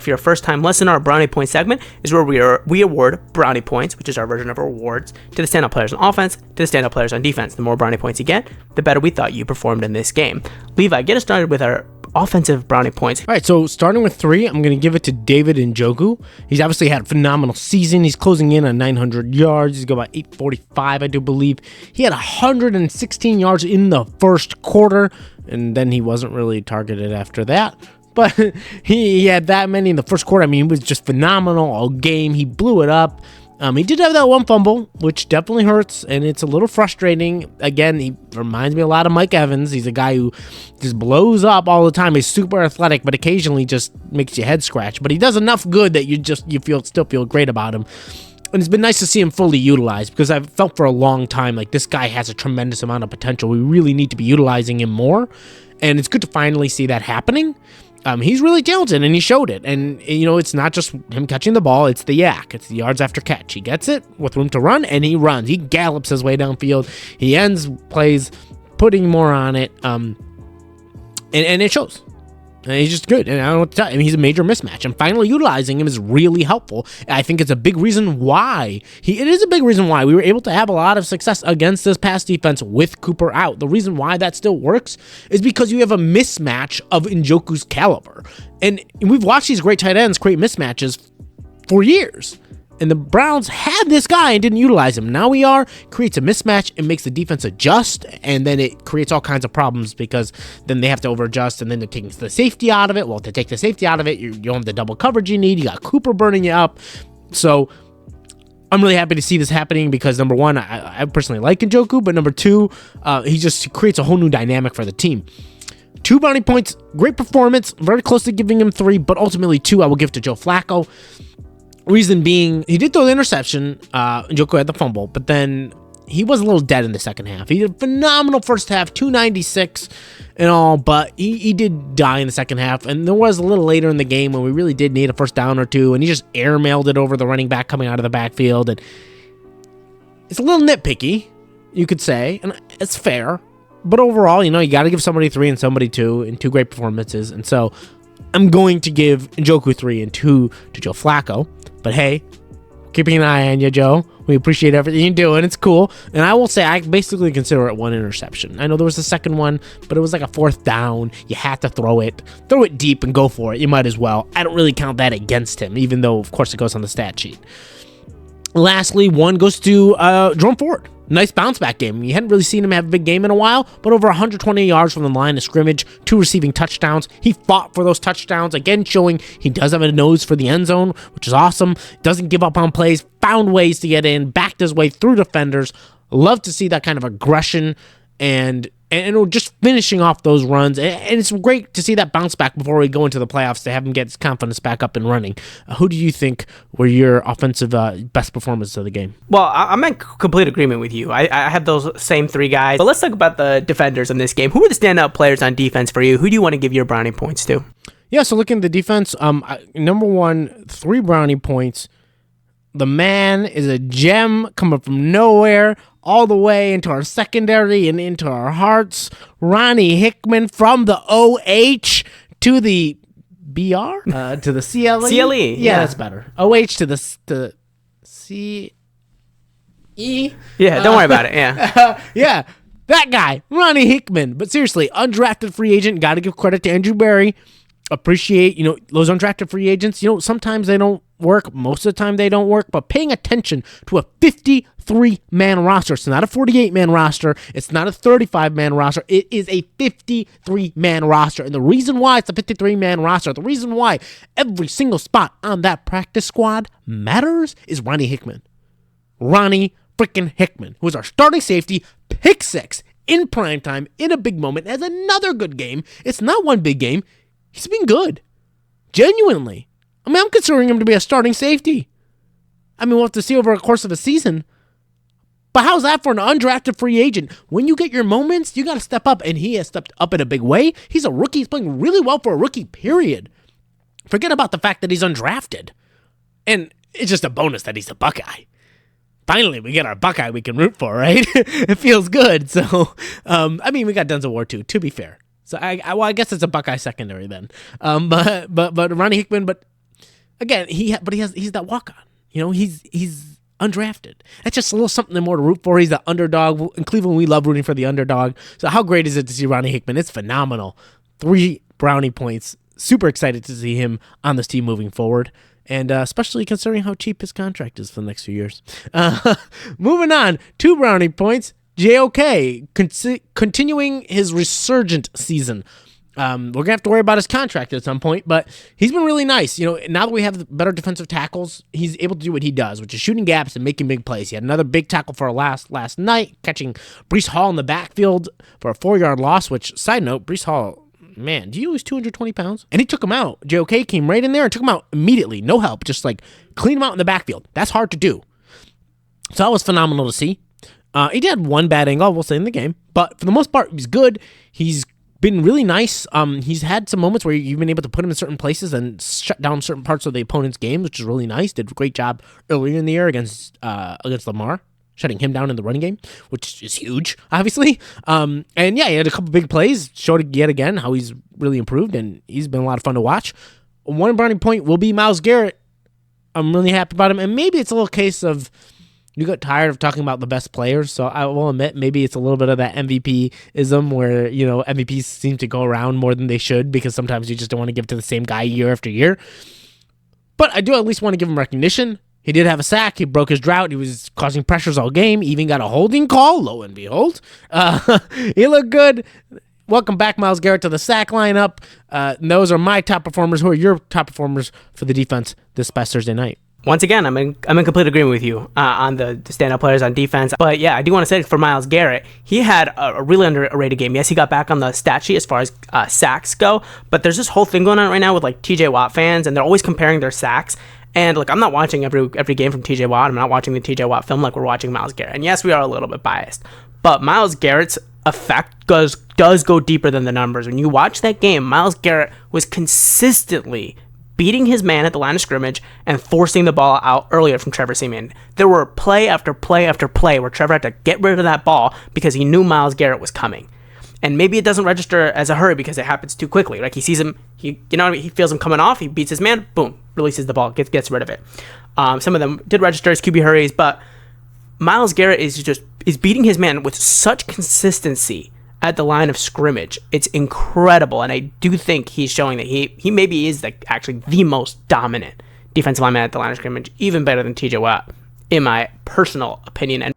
If you're a first-time listener, our Brownie Points segment is where we award Brownie Points, which is our version of awards, to the standout players on offense, to the standout players on defense. The more Brownie Points you get, the better we thought you performed in this game. Levi, get us started with our offensive Brownie Points. All right, so starting with 3, I'm going to give it to David Njoku. He's obviously had a phenomenal season. He's closing in on 900 yards. He's got about 845, I do believe. He had 116 yards in the first quarter, and then he wasn't really targeted after that. But he had that many in the first quarter. I mean, he was just phenomenal all game. He blew it up. He did have that one fumble, which definitely hurts, and it's a little frustrating. Again, he reminds me a lot of Mike Evans. He's a guy who just blows up all the time. He's super athletic, but occasionally just makes your head scratch. But he does enough good that you still feel great about him. And it's been nice to see him fully utilized, because I've felt for a long time like this guy has a tremendous amount of potential. We really need to be utilizing him more, and it's good to finally see that happening. He's really talented, and he showed it. And, you know, it's not just him catching the ball. It's the yak. It's the yards after catch. He gets it with room to run, and he runs. He gallops his way downfield. He ends plays putting more on it, and it shows. And he's just good. And I don't know what to tell you. I mean, he's a major mismatch. And finally utilizing him is really helpful. And I think it's a big reason why. It is a big reason why we were able to have a lot of success against this pass defense with Cooper out. The reason why that still works is because you have a mismatch of Njoku's caliber. And we've watched these great tight ends create mismatches for years. And the Browns had this guy and didn't utilize him. Now creates a mismatch and makes the defense adjust, and then it creates all kinds of problems, because then they have to over-adjust, and then they're taking the safety out of it. Well, to take the safety out of it, you don't have the double coverage you need. You got Cooper burning you up. So I'm really happy to see this happening, because number one, I personally like Njoku, but number two, he just creates a whole new dynamic for the team. 2 Brownie Points, great performance, very close to giving him 3, but ultimately 2 I will give to Joe Flacco. Reason being, he did throw the interception. Njoku had the fumble, but then he was a little dead in the second half. He did a phenomenal first half, 296 and all, but he did die in the second half. And there was a little later in the game when we really did need a first down or two, and he just airmailed it over the running back coming out of the backfield. And it's a little nitpicky, you could say, and it's fair. But overall, you got to give somebody 3 and somebody 2 in 2 great performances. And so I'm going to give Njoku 3 and 2 to Joe Flacco. But hey, keeping an eye on you, Joe. We appreciate everything you're doing. It's cool. And I will say, I basically consider it 1 interception. I know there was a second one, but it was like a 4th down. You had to throw it. Throw it deep and go for it. You might as well. I don't really count that against him, even though, of course, it goes on the stat sheet. Lastly, 1 goes to Jerome Ford. Nice bounce back game. You hadn't really seen him have a big game in a while, but over 120 yards from the line of scrimmage, 2 receiving touchdowns. He fought for those touchdowns, again showing he does have a nose for the end zone, which is awesome. Doesn't give up on plays, found ways to get in, backed his way through defenders. Love to see that kind of aggression and just finishing off those runs. And it's great to see that bounce back before we go into the playoffs, to have him get his confidence back up and running. Who do you think were your offensive best performances of the game? Well, I'm in complete agreement with you. I have those same 3 guys. But let's talk about the defenders in this game. Who are the standout players on defense for you? Who do you want to give your Brownie Points to? Yeah, so looking at the defense, number 1, 3 Brownie Points. The man is a gem coming from nowhere, all the way into our secondary and into our hearts. Ronnie Hickman from the OH to the BR? To the CLE? CLE. Yeah, that's better. OH to the CE? Yeah, don't worry about it. Yeah. Yeah, that guy, Ronnie Hickman. But seriously, undrafted free agent. Got to give credit to Andrew Berry. Appreciate, those undrafted free agents. Sometimes they don't work. Most of the time they don't work. But paying attention to a 53-man roster. It's not a 48-man roster. It's not a 35-man roster. It is a 53-man roster. And the reason why it's a 53-man roster, the reason why every single spot on that practice squad matters, is Ronnie Hickman. Ronnie freaking Hickman, who is our starting safety, pick 6 in primetime in a big moment, has another good game. It's not one big game. He's been good. Genuinely. I mean, I'm considering him to be a starting safety. I mean, we'll have to see over the course of a season. But how's that for an undrafted free agent? When you get your moments, you got to step up, and he has stepped up in a big way. He's a rookie. He's playing really well for a rookie, period. Forget about the fact that he's undrafted. And it's just a bonus that he's a Buckeye. Finally, we get our Buckeye we can root for, right? It feels good. So, we got Denzel Ward too, to be fair. So I guess it's a Buckeye secondary then. But Ronnie Hickman, but again, he's that walk on. He's undrafted. That's just a little something more to root for. He's the underdog. In Cleveland, we love rooting for the underdog. So how great is it to see Ronnie Hickman? It's phenomenal. 3 brownie points. Super excited to see him on this team moving forward. And especially considering how cheap his contract is for the next few years. Moving on, 2 brownie points. JOK, continuing his resurgent season. We're going to have to worry about his contract at some point, but he's been really nice. Now that we have better defensive tackles, he's able to do what he does, which is shooting gaps and making big plays. He had another big tackle for a last night, catching Breece Hall in the backfield for a 4-yard loss, which, side note, Breece Hall, man, do you lose 220 pounds? And he took him out. JOK came right in there and took him out immediately. No help, just clean him out in the backfield. That's hard to do. So that was phenomenal to see. He did one bad angle, we'll say, in the game, but for the most part, he's good. He's been really nice. He's had some moments where you've been able to put him in certain places and shut down certain parts of the opponent's game, which is really nice. Did a great job earlier in the year against Lamar, shutting him down in the running game, which is huge, obviously. And yeah, he had a couple big plays, showed yet again how he's really improved, and he's been a lot of fun to watch. One brownie point will be Myles Garrett. I'm really happy about him, and maybe it's a little case of you got tired of talking about the best players, so I will admit maybe it's a little bit of that MVP-ism where, MVPs seem to go around more than they should because sometimes you just don't want to give it to the same guy year after year. But I do at least want to give him recognition. He did have a sack. He broke his drought. He was causing pressures all game. He even got a holding call, lo and behold. He looked good. Welcome back, Myles Garrett, to the sack lineup. Those are my top performers. Who are your top performers for the defense this past Thursday night? Once again, I'm in complete agreement with you on the standout players on defense. But yeah, I do want to say for Myles Garrett, he had a really underrated game. Yes, he got back on the stat sheet as far as sacks go, but there's this whole thing going on right now with TJ Watt fans, and they're always comparing their sacks. And I'm not watching every game from TJ Watt. I'm not watching the TJ Watt film like we're watching Myles Garrett. And yes, we are a little bit biased, but Myles Garrett's effect does go deeper than the numbers. When you watch that game, Myles Garrett was consistently beating his man at the line of scrimmage and forcing the ball out earlier from Trevor Siemian. There were play after play after play where Trevor had to get rid of that ball because he knew Myles Garrett was coming. And maybe it doesn't register as a hurry because it happens too quickly. He sees him, he feels him coming off, he beats his man, boom, releases the ball, gets rid of it. Some of them did register as QB hurries, but Myles Garrett is beating his man with such consistency at the line of scrimmage. It's incredible, and I do think he's showing that he maybe is actually the most dominant defensive lineman at the line of scrimmage, even better than TJ Watt, in my personal opinion. And